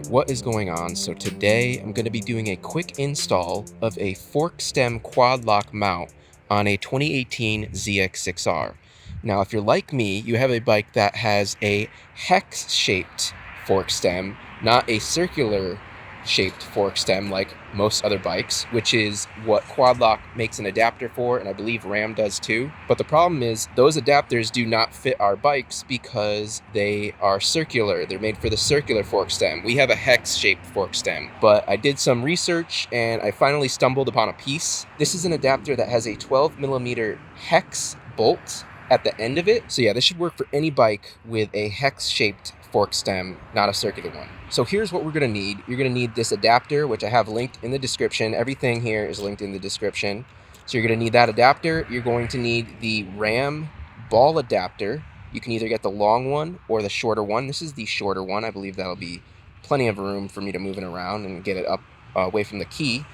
What is going on? So today I'm going to be doing a quick install of a fork stem quad lock mount on a 2018 ZX-6R. Now if you're like me, you have a bike that has a hex shaped fork stem, not a circular shaped fork stem like most other bikes, which is what quad lock makes an adapter for, and I believe Ram does too. But the problem is those adapters do not fit our bikes because they are circular. They're made for the circular fork stem. We have a hex shaped fork stem, but I did some research and I finally stumbled upon a piece. This is an adapter that has a 12mm hex bolt at the end of it. So yeah, this should work for any bike with a hex shaped fork stem, not a circular one. So here's what we're going to need. You're going to need this adapter, which I have linked in the description. Everything here is linked in the description. So you're going to need that adapter. You're going to need the Ram ball adapter. You can either get the long one or the shorter one. This is the shorter one. I believe that'll be plenty of room for me to move it around and get it up away from the key.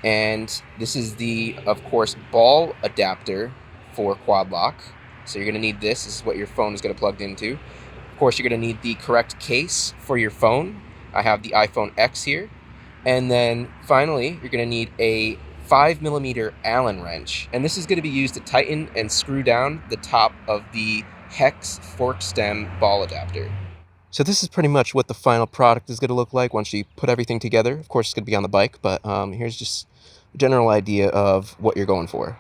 And this is the, of course, ball adapter for quad lock. So you're going to need this. This is what your phone is going to plug into. Of course, you're going to need the correct case for your phone. I have the iPhone X here. And then finally, you're going to need a 5mm Allen wrench. And this is going to be used to tighten and screw down the top of the hex fork stem ball adapter. So this is pretty much what the final product is going to look like once you put everything together. Of course, it's going to be on the bike, but here's just a general idea of what you're going for.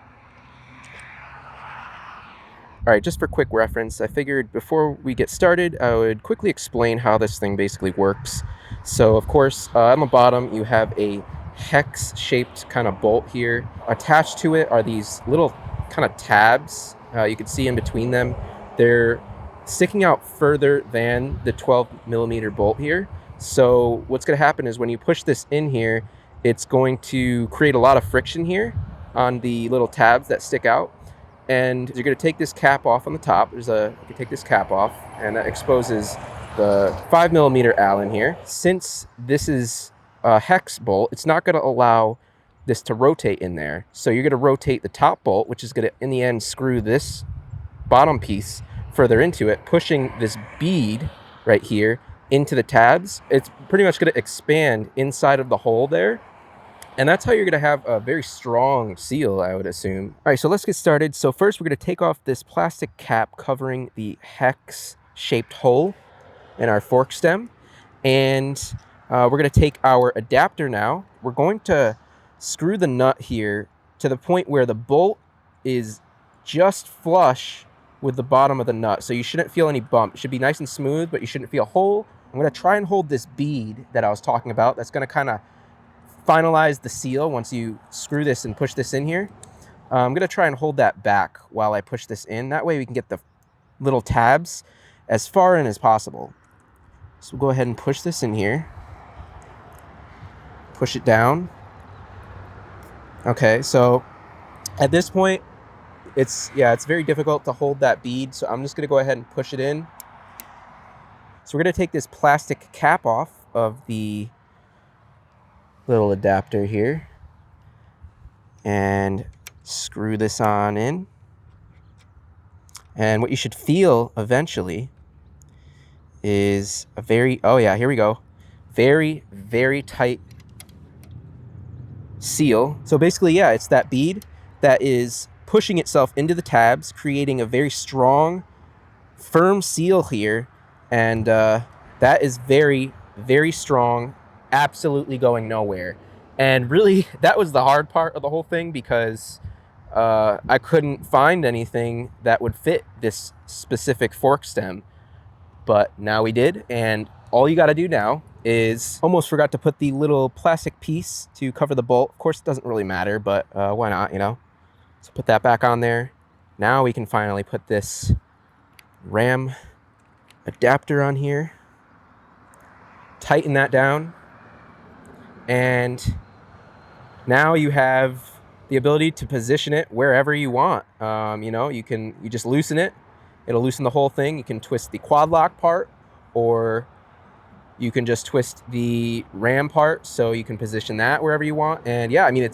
All right, just for quick reference, I figured before we get started, I would quickly explain how this thing basically works. So, of course, on the bottom, you have a hex-shaped kind of bolt here. Attached to it are these little kind of tabs. You can see in between them. They're sticking out further than the 12mm bolt here. So what's going to happen is when you push this in here, it's going to create a lot of friction here on the little tabs that stick out. And you're going to take this cap off on the top. You can take this cap off, and that exposes the 5mm Allen here. Since this is a hex bolt, it's not going to allow this to rotate in there. So you're going to rotate the top bolt, which is going to, in the end, screw this bottom piece further into it, pushing this bead right here into the tabs. It's pretty much going to expand inside of the hole there. And that's how you're going to have a very strong seal, I would assume. All right, so let's get started. So first, we're going to take off this plastic cap covering the hex-shaped hole in our fork stem. And we're going to take our adapter now. We're going to screw the nut here to the point where the bolt is just flush with the bottom of the nut. So you shouldn't feel any bump. It should be nice and smooth, but you shouldn't feel a hole. I'm going to try and hold this bead that I was talking about. That's going to kind of finalize the seal once you screw this and push this in here. I'm going to try and hold that back while I push this in. That way we can get the little tabs as far in as possible. So we'll go ahead and push this in here. Push it down. Okay, so at this point, it's very difficult to hold that bead, so I'm just going to go ahead and push it in. So we're going to take this plastic cap off of the little adapter here and screw this on in. And what you should feel eventually is a very, oh yeah, here we go, very, very tight seal. So basically, yeah, it's that bead that is pushing itself into the tabs, creating a very strong, firm seal here. And that is very, very strong, absolutely going nowhere. And really, that was the hard part of the whole thing, because I couldn't find anything that would fit this specific fork stem. But now we did, and all you got to do now is, almost forgot to put the little plastic piece to cover the bolt. Of course, it doesn't really matter, but why not, you know? So put that back on there. Now we can finally put this Ram adapter on here. Tighten that down. And now you have the ability to position it wherever you want. You know, you just loosen it. It'll loosen the whole thing. You can twist the quad lock part, or you can just twist the Ram part, so you can position that wherever you want. And yeah, I mean,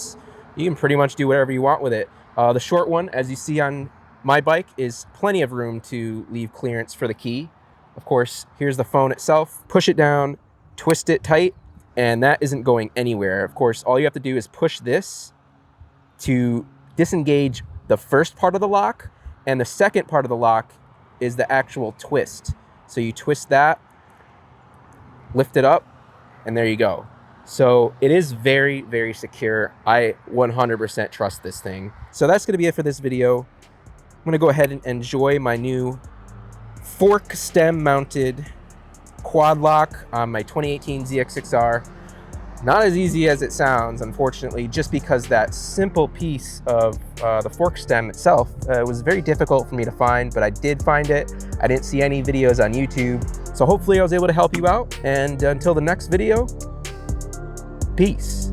you can pretty much do whatever you want with it. The short one, as you see on my bike, is plenty of room to leave clearance for the key. Of course, here's the phone itself. Push it down, twist it tight, and that isn't going anywhere. Of course, all you have to do is push this to disengage the first part of the lock, and the second part of the lock is the actual twist. So you twist that, lift it up, and there you go. So it is very, very secure. I 100% trust this thing. So that's going to be it for this video. I'm going to go ahead and enjoy my new fork stem mounted quad lock on my 2018 ZX-6R. Not as easy as it sounds, unfortunately, just because that simple piece of the fork stem itself was very difficult for me to find, but I did find it. I didn't see any videos on YouTube, so hopefully I was able to help you out. And until the next video, peace.